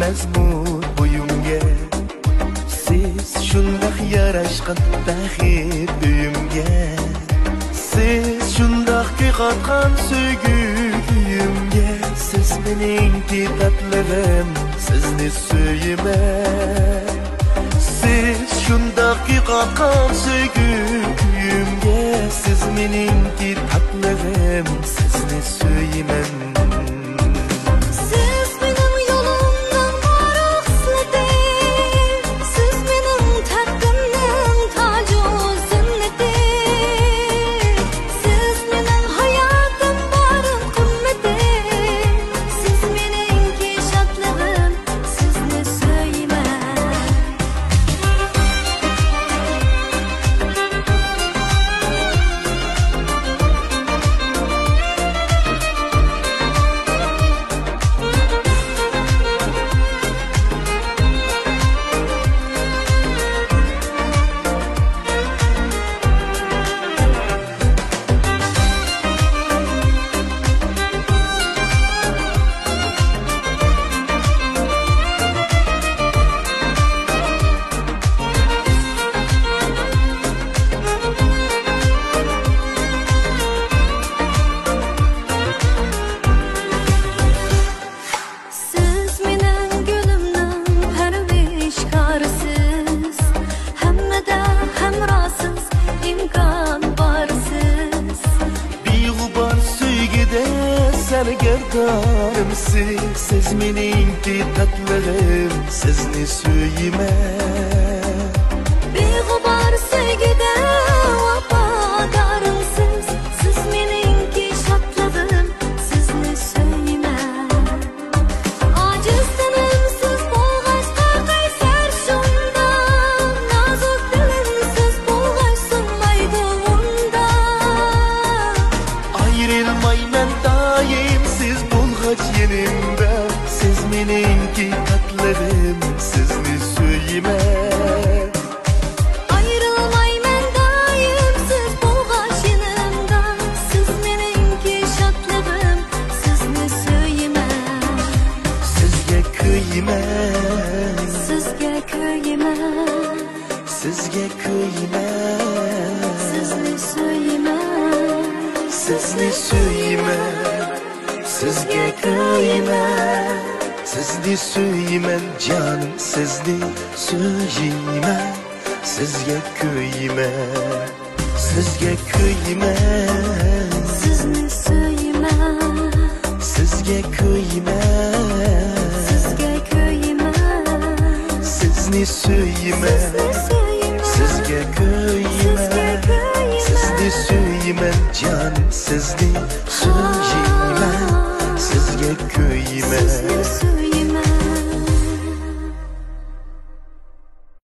mazmun bo'yimga siz shundoq yarashgan baxit uyimga siz shundoq qotgan sevgi uyimga siz mening tatligim sizni so'yiman siz shundoq qotgan sevgi uyimga siz mening tatligim sizni so'yiman Sergerdanımsiz siz mening tatligim sizni so'yiman beg'ubor sevgida vafodorimsiz siz mening shodligim sizni so'yiman ojiz tinimsiz bo'lg'achqa qaysar shunda nozik dilimsiz bo'lg'ach sunmaydi unda ayrilmayman doim siz bo'lg'ach yenimda siz mening tatligim sizni so'yiman ayrılmayman doim siz bo'lg'ach yenimda siz mening shodligim sizni so'yiman sizga kuyman sizga kuyman sizga kuyman sizni so'yiman sizni so'yiman sizga kuyman sizni so'yiman jonim sizni so'yiman sizga kuyman sizga kuyman sizni so'yiman sizga kuyman sizga kuyman sizni so'yiman sizga kuyman sizni so'yiman jonim sizni